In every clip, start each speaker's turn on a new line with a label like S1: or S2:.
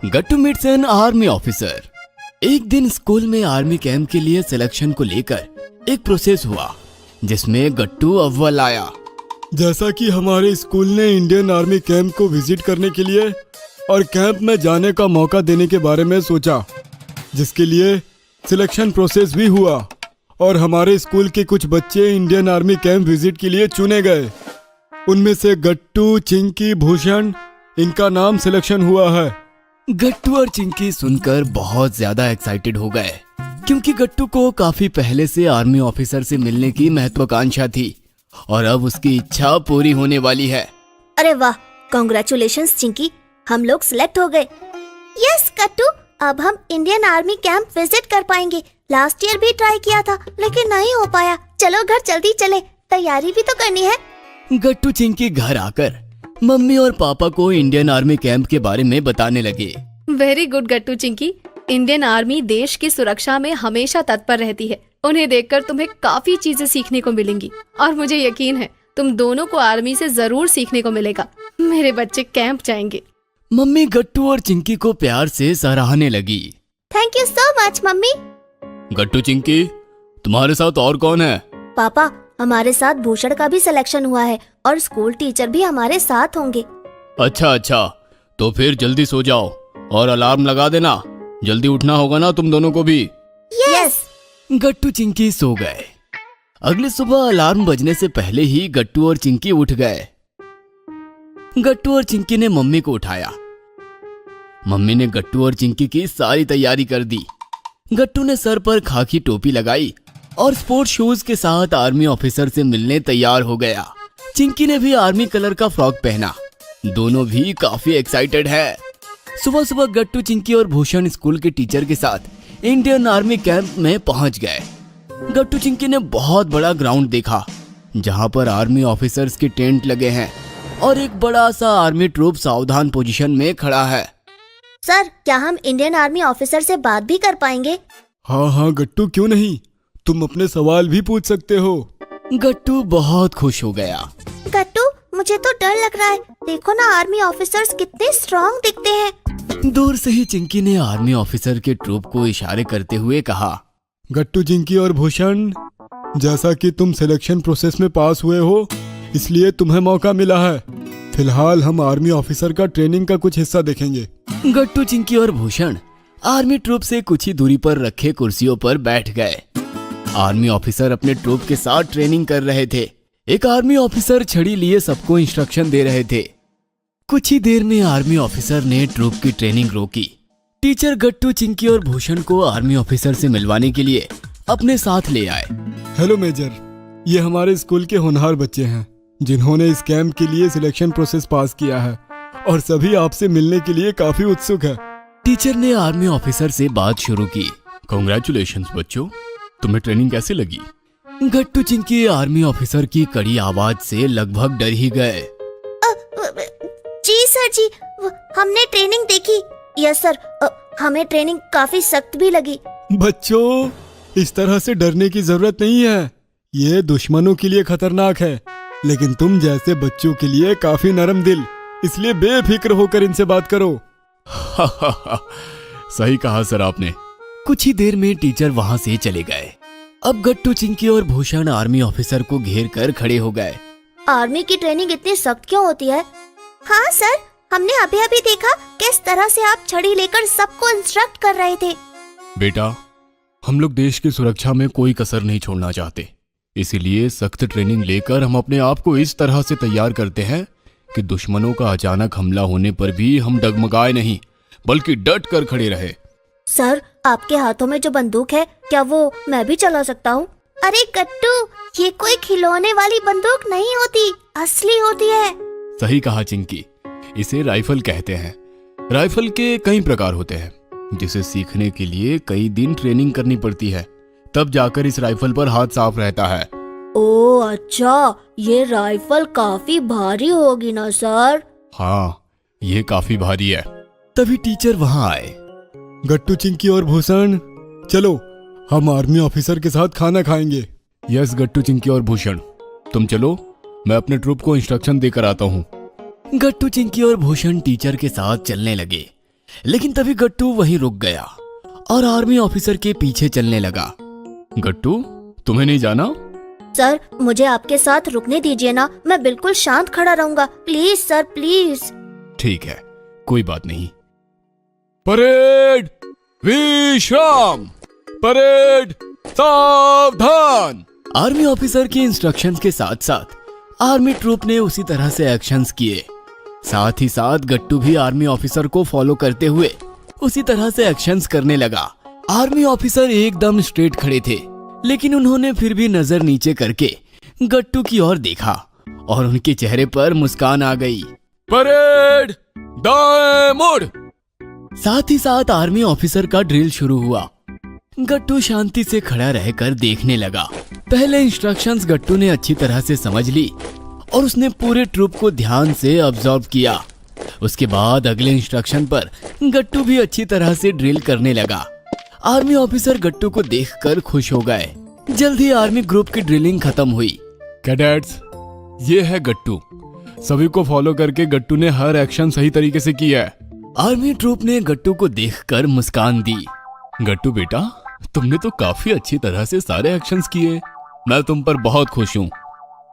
S1: Gattu meets an army officer. एक दिन school में आर्मी कैंप के लिए सिलेक्शन को लेकर एक प्रोसेस हुआ जिसमें गट्टू अव्वल आया।
S2: जैसा कि हमारे स्कूल ने इंडियन आर्मी कैंप को विजिट करने के लिए और कैंप में जाने का मौका देने के बारे में सोचा, जिसके लिए सिलेक्शन प्रोसेस भी हुआ और हमारे स्कूल के कुछ बच्चे इंडियन आर्मी कैंप विजिट के लिए चुने गए। उनमें से गट्टू, चिंकी, भूषण, इनका नाम सिलेक्शन हुआ है।
S1: गट्टू और चिंकी सुनकर बहुत ज्यादा एक्साइटेड हो गए क्योंकि गट्टू को काफी पहले से आर्मी ऑफिसर से मिलने की महत्वाकांक्षा थी और अब उसकी इच्छा पूरी होने वाली है।
S3: अरे वाह, कांग्रेचुलेशंस चिंकी, हम लोग सिलेक्ट हो गए। यस गट्टू, अब हम इंडियन आर्मी कैंप विजिट कर पाएंगे। लास्ट ईयर भी ट्राई किया था लेकिन नहीं हो पाया। चलो घर जल्दी चले, तैयारी भी तो करनी है।
S1: गट्टू चिंकी घर आकर मम्मी और पापा को इंडियन आर्मी कैंप के बारे में बताने लगे।
S4: वेरी गुड गट्टू चिंकी, इंडियन आर्मी देश की सुरक्षा में हमेशा तत्पर रहती है। उन्हें देखकर तुम्हें काफी चीजें सीखने को मिलेंगी और मुझे यकीन है तुम दोनों को आर्मी से जरूर सीखने को मिलेगा। मेरे बच्चे कैंप जाएंगे।
S1: मम्मी गट्टू और चिंकी को प्यार से सराहने लगी।
S3: Thank you so much mummy.
S1: Gattu Chinki, तुम्हारे साथ और कौन है?
S3: पापा, हमारे साथ भूषण का भी सिलेक्शन हुआ है और स्कूल टीचर भी हमारे साथ होंगे।
S1: अच्छा, तो फिर जल्दी सो जाओ और अलार्म लगा देना। जल्दी उठना होगा ना तुम दोनों को भी।
S3: यस।
S1: गट्टू चिंकी सो गए। अगली सुबह अलार्म बजने से पहले ही गट्टू और चिंकी उठ गए। गट्टू और चिंकी ने मम्मी को उठाया। मम्मी ने गट्टू और चिंकी की सारी तैयारी कर दी। गट्टू ने सर पर खाकी टोपी लगाई और स्पोर्ट्स शूज के साथ आर्मी ऑफिसर से मिलने तैयार हो गया। चिंकी ने भी आर्मी कलर का फ्रॉक पहना। दोनों भी काफी एक्साइटेड है। सुबह सुबह गट्टू, चिंकी और भूषण स्कूल के टीचर के साथ इंडियन आर्मी कैंप में पहुंच गए। गट्टू चिंकी ने बहुत बड़ा ग्राउंड देखा जहां पर आर्मी ऑफिसर्स के टेंट लगे हैं और एक बड़ा सा आर्मी ट्रूप सावधान पोजीशन में खड़ा है।
S3: सर, क्या हम इंडियन आर्मी ऑफिसर से बात भी कर पाएंगे?
S2: हाँ गट्टू, क्यों नहीं, तुम अपने सवाल भी पूछ सकते हो।
S1: गट्टू बहुत खुश हो गया।
S3: गट्टू, मुझे तो डर लग रहा है। देखो ना, आर्मी ऑफिसर्स कितने स्ट्रॉन्ग दिखते हैं।
S1: दूर से ही चिंकी ने आर्मी ऑफिसर के ट्रूप को इशारे करते हुए कहा।
S2: गट्टू, चिंकी और भूषण, जैसा कि तुम सिलेक्शन प्रोसेस में पास हुए हो इसलिए तुम्हें मौका मिला है। फिलहाल हम आर्मी ऑफिसर का ट्रेनिंग का कुछ हिस्सा देखेंगे।
S1: गट्टू, चिंकी और भूषण आर्मी ट्रूप से कुछ ही दूरी पर रखे कुर्सियों पर बैठ गए। आर्मी ऑफिसर अपने ट्रूप के साथ ट्रेनिंग कर रहे थे। एक आर्मी ऑफिसर छड़ी लिए सबको इंस्ट्रक्शन दे रहे थे। कुछ ही देर में आर्मी ऑफिसर ने ट्रूप की ट्रेनिंग रोकी। टीचर गट्टू, चिंकी और भूषण को आर्मी ऑफिसर से मिलवाने के लिए अपने साथ ले आए।
S2: हेलो मेजर, ये हमारे स्कूल के होनहार बच्चे हैं जिन्होंने इस कैंप के लिए सिलेक्शन प्रोसेस पास किया है और सभी आपसे मिलने के लिए काफी उत्सुक है।
S1: टीचर ने आर्मी ऑफिसर से बात शुरू की।
S5: कांग्रेचुलेशंस बच्चों, तुम्हें ट्रेनिंग कैसे लगी?
S1: गट्टू, चिंकी आर्मी ऑफिसर की कड़ी आवाज से लगभग डर ही गए।
S3: जी सर जी, हमने ट्रेनिंग देखी। यस सर, हमें ट्रेनिंग काफी सख्त भी लगी।
S2: बच्चों, इस तरह से डरने की जरूरत नहीं है। ये दुश्मनों के लिए खतरनाक है, लेकिन तुम जैसे बच्चों के लिए काफी नरम दिल, इसलिए बेफिक्र होकर इनसे बात करो।
S5: सही कहा सर आपने।
S1: कुछ ही देर में टीचर वहां से चले गए। अब गट्टू, चिंकी और भूषण आर्मी ऑफिसर को घेर कर खड़े हो गए।
S3: आर्मी की ट्रेनिंग इतनी सख्त क्यों होती है? हाँ सर, हमने अभी अभी देखा किस तरह से आप छड़ी लेकर सबको इंस्ट्रक्ट कर रहे थे।
S5: बेटा, हम लोग देश की सुरक्षा में कोई कसर नहीं छोड़ना चाहते, इसीलिए सख्त ट्रेनिंग लेकर हम अपने आप को इस तरह से तैयार करते हैं कि दुश्मनों का अचानक हमला होने पर भी हम डगमगाए नहीं बल्कि डट कर खड़े रहे।
S3: सर, आपके हाथों में जो बंदूक है, क्या वो मैं भी चला सकता हूँ? अरे गट्टू, ये कोई खिलौने वाली बंदूक नहीं होती, असली होती है।
S5: सही कहा चिंकी, इसे राइफल कहते हैं। राइफल के कई प्रकार होते हैं जिसे सीखने के लिए कई दिन ट्रेनिंग करनी पड़ती है, तब जाकर इस राइफल पर हाथ साफ रहता है।
S3: ओ अच्छा, ये राइफल काफी भारी होगी ना सर?
S5: हाँ, ये काफी भारी है।
S1: तभी टीचर वहां आए।
S2: गट्टू, चिंकी और भूषण, चलो हम आर्मी ऑफिसर के साथ खाना खाएंगे।
S5: यस गट्टू, चिंकी और भूषण, तुम चलो, मैं अपने ट्रूप को इंस्ट्रक्शन देकर आता हूँ।
S1: गट्टू, चिंकी और भूषण टीचर के साथ चलने लगे। लेकिन तभी गट्टू वहीं रुक गया और आर्मी ऑफिसर के पीछे चलने लगा।
S5: गट्टू, तुम्हें नहीं जाना?
S3: सर मुझे आपके साथ रुकने दीजिए ना, मैं बिल्कुल शांत खड़ा रहूंगा। Please sir please.
S5: ठीक है, कोई बात नहीं।
S2: परेड विश्राम, परेड सावधान।
S1: आर्मी ऑफिसर के इंस्ट्रक्शंस के साथ साथ आर्मी ट्रूप ने उसी तरह से एक्शंस किए। साथ ही साथ गट्टू भी आर्मी ऑफिसर को फॉलो करते हुए उसी तरह से एक्शंस करने लगा। आर्मी ऑफिसर एकदम स्ट्रेट खड़े थे, लेकिन उन्होंने फिर भी नजर नीचे करके गट्टू की ओर देखा और उनके चेहरे पर मुस्कान आ गई।
S2: परेड दाएं मुड़।
S1: साथ ही साथ आर्मी ऑफिसर का ड्रिल शुरू हुआ। गट्टू शांति से खड़ा रहकर देखने लगा। पहले इंस्ट्रक्शंस गट्टू ने अच्छी तरह से समझ ली और उसने पूरे ट्रूप को ध्यान से ऑब्जर्व किया। उसके बाद अगले इंस्ट्रक्शन पर गट्टू भी अच्छी तरह से ड्रिल करने लगा। आर्मी ऑफिसर गट्टू को देखकर खुश हो गए। जल्द ही आर्मी ग्रुप की ड्रिलिंग खत्म हुई।
S5: कैडेट्स, ये है गट्टू। सभी को फॉलो करके गट्टू ने हर एक्शन सही तरीके से किया है।
S1: आर्मी ट्रूप ने गट्टू को देखकर मुस्कान दी।
S5: गट्टू बेटा, तुमने तो काफी अच्छी तरह से सारे एक्शंस किए। मैं तुम पर बहुत खुश हूँ।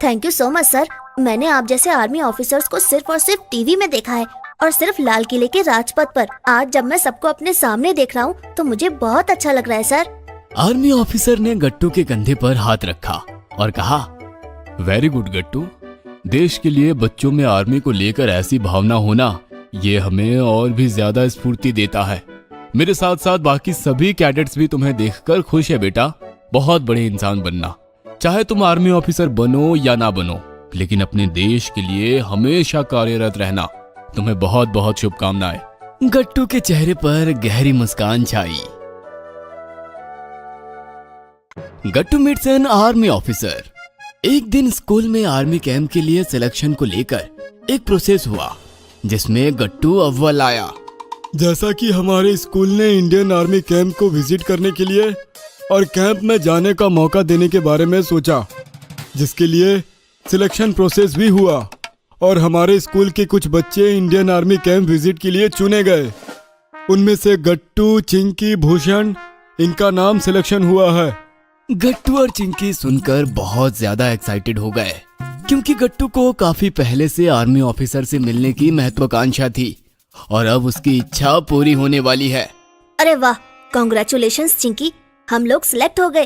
S3: Thank you so much sir. मैंने आप जैसे आर्मी ऑफिसर्स को सिर्फ और सिर्फ टीवी में देखा है और सिर्फ लाल किले के राजपथ पर। आज जब मैं सबको अपने सामने देख रहा हूँ तो मुझे बहुत अच्छा लग रहा है सर।
S1: आर्मी ऑफिसर ने गट्टू के कंधे पर हाथ रखा और कहा,
S5: वेरी गुड गट्टू। देश के लिए बच्चों में आर्मी को लेकर ऐसी भावना होना, ये हमें और भी ज्यादा स्फूर्ति देता है। मेरे साथ साथ बाकी सभी कैडेट्स भी तुम्हें देखकर खुश है बेटा। बहुत बड़े इंसान बनना, चाहे तुम आर्मी ऑफिसर बनो या ना बनो, लेकिन अपने देश के लिए हमेशा कार्यरत रहना। तुम्हें बहुत बहुत शुभकामनाएं।
S1: गट्टू के चेहरे पर गहरी मुस्कान छाई। गट्टू मीट्स एन आर्मी ऑफिसर। एक दिन स्कूल में आर्मी कैंप के लिए सिलेक्शन को लेकर एक प्रोसेस हुआ जिसमें गट्टू अव्वल आया।
S2: जैसा कि हमारे स्कूल ने इंडियन आर्मी कैंप को विजिट करने के लिए और कैंप में जाने का मौका देने के बारे में सोचा, जिसके लिए सिलेक्शन प्रोसेस भी हुआ और हमारे स्कूल के कुछ बच्चे इंडियन आर्मी कैंप विजिट के लिए चुने गए। उनमें से गट्टू, चिंकी, भूषण, इनका नाम सिलेक्शन हुआ है।
S1: गट्टू और चिंकी सुनकर बहुत ज्यादा एक्साइटेड हो गए, क्योंकि गट्टू को काफी पहले से आर्मी ऑफिसर से मिलने की महत्वाकांक्षा थी और अब उसकी इच्छा पूरी होने वाली है।
S3: अरे वाह, कॉन्ग्रेचुलेशंस चिंकी, हम लोग सिलेक्ट हो गए।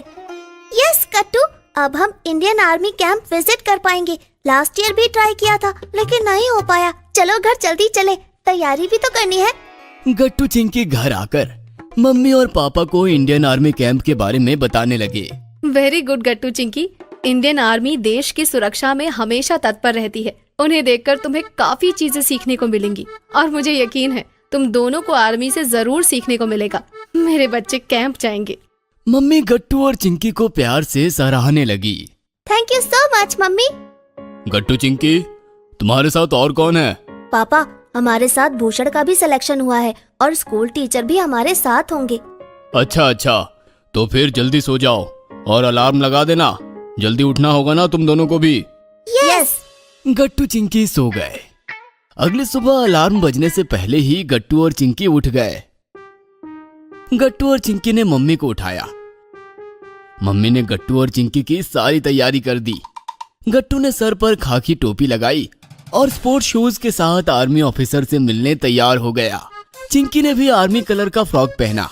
S3: यस गट्टू, अब हम इंडियन आर्मी कैंप विजिट कर पाएंगे। लास्ट ईयर भी ट्राई किया था लेकिन नहीं हो पाया। चलो घर जल्दी चले, तैयारी भी तो करनी है।
S1: गट्टू चिंकी घर आकर मम्मी और पापा को इंडियन आर्मी कैंप के बारे में बताने लगे।
S4: वेरी गुड गट्टू चिंकी। इंडियन आर्मी देश की सुरक्षा में हमेशा तत्पर रहती है। उन्हें देखकर तुम्हें काफी चीजें सीखने को मिलेंगी और मुझे यकीन है तुम दोनों को आर्मी से जरूर सीखने को मिलेगा। मेरे बच्चे कैंप जाएंगे।
S1: मम्मी गट्टू और चिंकी को प्यार से सराहने लगी।
S3: Thank you so much mummy.
S1: Gattu Chinki, तुम्हारे साथ और कौन है?
S3: पापा, हमारे साथ भूषण का भी सिलेक्शन हुआ है और स्कूल टीचर भी हमारे साथ होंगे।
S1: अच्छा अच्छा, तो फिर जल्दी सो जाओ और अलार्म लगा देना। जल्दी उठना होगा ना तुम दोनों को भी।
S3: यस।
S1: गट्टू चिंकी सो गए। अगली सुबह अलार्म बजने से पहले ही गट्टू और चिंकी उठ गए। गट्टू और चिंकी ने मम्मी को उठाया। मम्मी ने गट्टू और चिंकी की सारी तैयारी कर दी। गट्टू ने सर पर खाकी टोपी लगाई और स्पोर्ट्स शूज के साथ आर्मी ऑफिसर से मिलने तैयार हो गया। चिंकी ने भी आर्मी कलर का फ्रॉक पहना।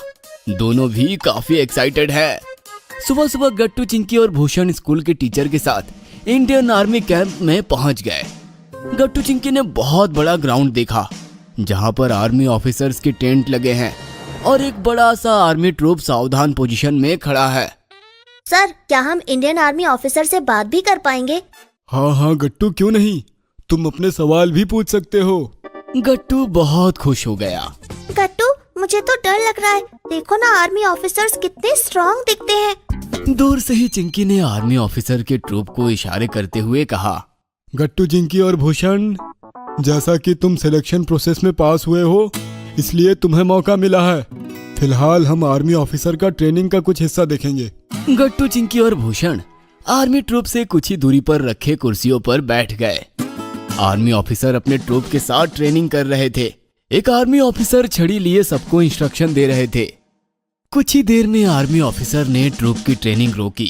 S1: दोनों भी काफी एक्साइटेड है। सुबह सुबह गट्टू, चिंकी और भूषण स्कूल के टीचर के साथ इंडियन आर्मी कैंप में पहुंच गए। गट्टू चिंकी ने बहुत बड़ा ग्राउंड देखा जहां पर आर्मी ऑफिसर्स के टेंट लगे हैं और एक बड़ा सा आर्मी ट्रूप सावधान पोजीशन में खड़ा है।
S3: सर, क्या हम इंडियन आर्मी ऑफिसर से बात भी कर पाएंगे?
S2: हाँ हाँ गट्टू, क्यों नहीं, तुम अपने सवाल भी पूछ सकते हो।
S1: गट्टू बहुत खुश हो गया।
S3: गट्टू, मुझे तो डर लग रहा है। देखो ना, आर्मी ऑफिसर्स कितने स्ट्रॉन्ग दिखते हैं।
S1: दूर से ही चिंकी ने आर्मी ऑफिसर के ट्रूप को इशारे करते हुए कहा,
S2: गट्टू, चिंकी और भूषण, जैसा कि तुम सिलेक्शन प्रोसेस में पास हुए हो, इसलिए तुम्हें मौका मिला है। फिलहाल हम आर्मी ऑफिसर का ट्रेनिंग का कुछ हिस्सा देखेंगे।
S1: गट्टू, चिंकी और भूषण आर्मी ट्रूप से कुछ ही दूरी पर रखे कुर्सियों पर बैठ गए। आर्मी ऑफिसर अपने ट्रूप के साथ ट्रेनिंग कर रहे थे। एक आर्मी ऑफिसर छड़ी लिए सबको इंस्ट्रक्शन दे रहे थे। कुछ ही देर में आर्मी ऑफिसर ने ट्रूप की ट्रेनिंग रोकी।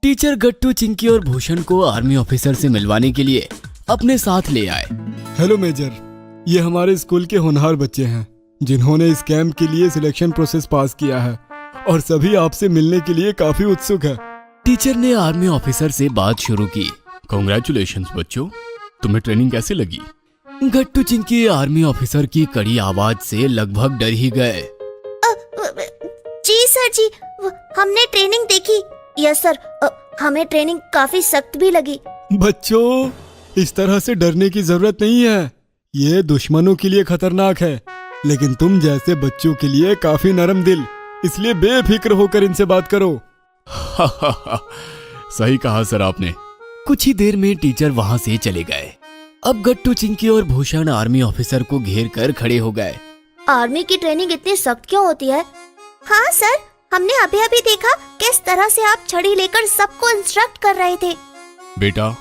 S1: टीचर गट्टू, चिंकी और भूषण को आर्मी ऑफिसर से मिलवाने के लिए अपने साथ ले आए।
S2: हेलो मेजर, ये हमारे स्कूल के होनहार बच्चे हैं जिन्होंने इस कैंप के लिए सिलेक्शन प्रोसेस पास किया है और सभी आपसे मिलने के लिए काफी उत्सुक है।
S1: टीचर ने आर्मी ऑफिसर से बात शुरू की।
S5: कॉन्ग्रेचुलेशंस बच्चों, तुम्हें ट्रेनिंग कैसी लगी?
S1: गट्टू, चिंकी आर्मी ऑफिसर की कड़ी आवाज से लगभग डर ही गए।
S3: जी सर जी, हमने ट्रेनिंग देखी। यस सर, हमें ट्रेनिंग काफी सख्त भी लगी।
S2: बच्चों, इस तरह से डरने की जरूरत नहीं है। ये दुश्मनों के लिए खतरनाक है, लेकिन तुम जैसे बच्चों के लिए काफी नरम दिल, इसलिए बेफिक्र होकर इनसे बात करो।
S5: सही कहा सर आपने।
S1: कुछ ही देर में टीचर वहां से चले गए। अब गट्टू, चिंकी और भूषण आर्मी ऑफिसर को घेर कर खड़े हो गए।
S3: आर्मी की ट्रेनिंग इतनी सख्त क्यों होती है? हाँ सर, हमने अभी अभी देखा किस तरह से आप छड़ी लेकर सबको इंस्ट्रक्ट कर रहे थे।
S5: बेटा,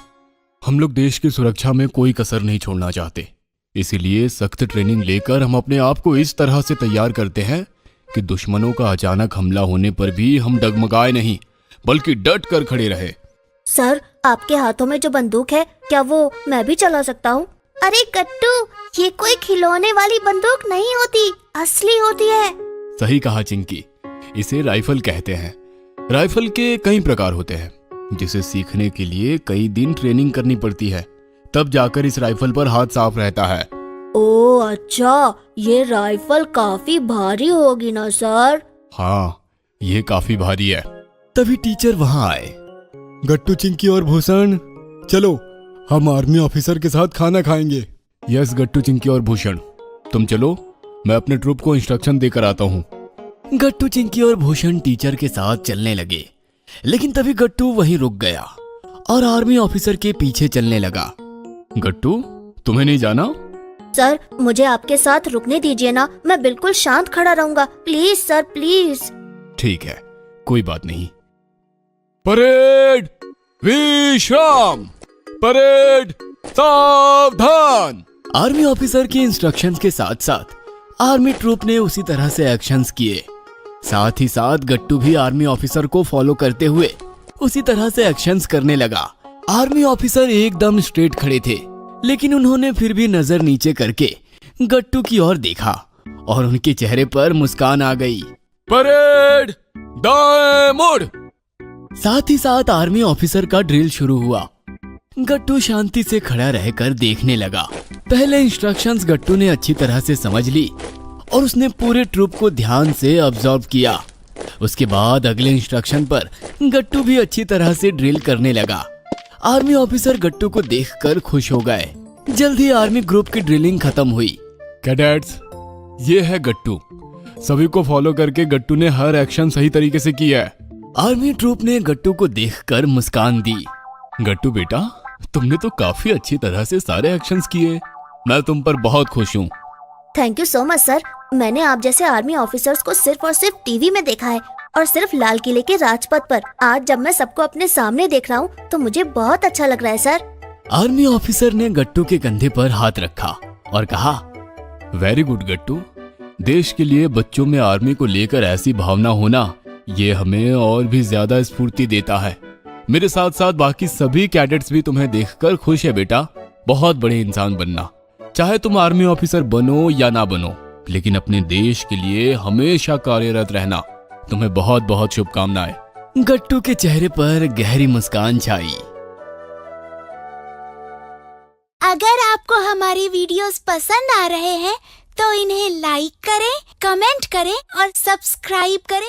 S5: हम लोग देश की सुरक्षा में कोई कसर नहीं छोड़ना चाहते, इसीलिए सख्त ट्रेनिंग लेकर हम अपने आप को इस तरह से तैयार करते हैं कि दुश्मनों का अचानक हमला होने पर भी हम डगमगाए नहीं, बल्कि डट कर खड़े रहे।
S3: सर, आपके हाथों में जो बंदूक है, क्या वो मैं भी चला सकता हूँ? अरे गट्टू, ये कोई खिलौने वाली बंदूक नहीं होती, असली होती है।
S5: सही कहा चिंकी, इसे राइफल कहते हैं। राइफल के कई प्रकार होते हैं, जिसे सीखने के लिए कई दिन ट्रेनिंग करनी पड़ती है, तब जाकर इस राइफल पर हाथ साफ रहता है।
S3: ओ अच्छा, ये राइफल काफी भारी होगी ना सर?
S5: हाँ, ये काफी भारी है।
S1: तभी टीचर वहां आए।
S2: गट्टू, चिंकी और भूषण, चलो हम आर्मी ऑफिसर के साथ खाना खाएंगे।
S5: यस गट्टू, चिंकी और भूषण, तुम चलो, मैं अपने ट्रूप को इंस्ट्रक्शन देकर आता हूँ।
S1: गट्टू, चिंकी और भूषण टीचर के साथ चलने लगे, लेकिन तभी गट्टू वहीं रुक गया और आर्मी ऑफिसर के पीछे चलने लगा।
S5: गट्टू, तुम्हें नहीं जाना?
S3: सर, मुझे आपके साथ रुकने दीजिए ना, मैं बिल्कुल शांत खड़ा रहूंगा। Please sir, please.
S5: ठीक है, कोई बात नहीं। परेड विश्राम, परेड सावधान।
S1: आर्मी ऑफिसर के इंस्ट्रक्शंस के साथ साथ आर्मी ट्रूप ने उसी तरह से एक्शंस किए। साथ ही साथ गट्टू भी आर्मी ऑफिसर को फॉलो करते हुए उसी तरह से एक्शंस करने लगा। आर्मी ऑफिसर एकदम स्ट्रेट खड़े थे, लेकिन उन्होंने फिर भी नजर नीचे करके गट्टू की ओर देखा और उनके चेहरे पर मुस्कान आ गई।
S5: परेड दाएं मुड़।
S1: साथ ही साथ आर्मी ऑफिसर का ड्रिल शुरू हुआ। गट्टू शांति से खड़ा रहकर देखने लगा। पहले इंस्ट्रक्शंस गट्टू ने अच्छी तरह से समझ ली और उसने पूरे ट्रूप को ध्यान से ऑब्जर्व किया। उसके बाद अगले इंस्ट्रक्शन पर गट्टू भी अच्छी तरह से ड्रिल करने लगा। आर्मी ऑफिसर गट्टू को देखकर खुश हो गए। जल्द ही आर्मी ग्रुप की ड्रिलिंग खत्म हुई।
S5: कैडेट्स, ये है गट्टू। सभी को फॉलो करके गट्टू ने हर एक्शन सही तरीके से किया है।
S1: आर्मी ट्रूप ने गट्टू को देखकर मुस्कान दी।
S5: गट्टू बेटा, तुमने तो काफी अच्छी तरह से सारे एक्शंस किए। मैं तुम पर बहुत खुश हूँ।
S3: Thank you so much sir. मैंने आप जैसे आर्मी ऑफिसर्स को सिर्फ और सिर्फ टीवी में देखा है और सिर्फ लाल किले के राजपथ पर। आज जब मैं सबको अपने सामने देख रहा हूँ तो मुझे बहुत अच्छा लग रहा है सर।
S1: आर्मी ऑफिसर ने गट्टू के कंधे पर हाथ रखा और कहा,
S5: वेरी गुड गट्टू। देश के लिए बच्चों में आर्मी को लेकर ऐसी भावना होना, ये हमें और भी ज्यादा स्फूर्ति देता है। मेरे साथ साथ बाकी सभी कैडेट्स भी तुम्हें देखकर खुश है बेटा। बहुत बड़े इंसान बनना, चाहे तुम आर्मी ऑफिसर बनो या ना बनो, लेकिन अपने देश के लिए हमेशा कार्यरत रहना। तुम्हें बहुत बहुत शुभकामनाएं।
S1: गट्टू के चेहरे पर गहरी मुस्कान छाई।
S6: अगर आपको हमारी वीडियोस पसंद आ रहे हैं तो इन्हें लाइक करें, कमेंट करें और सब्सक्राइब करें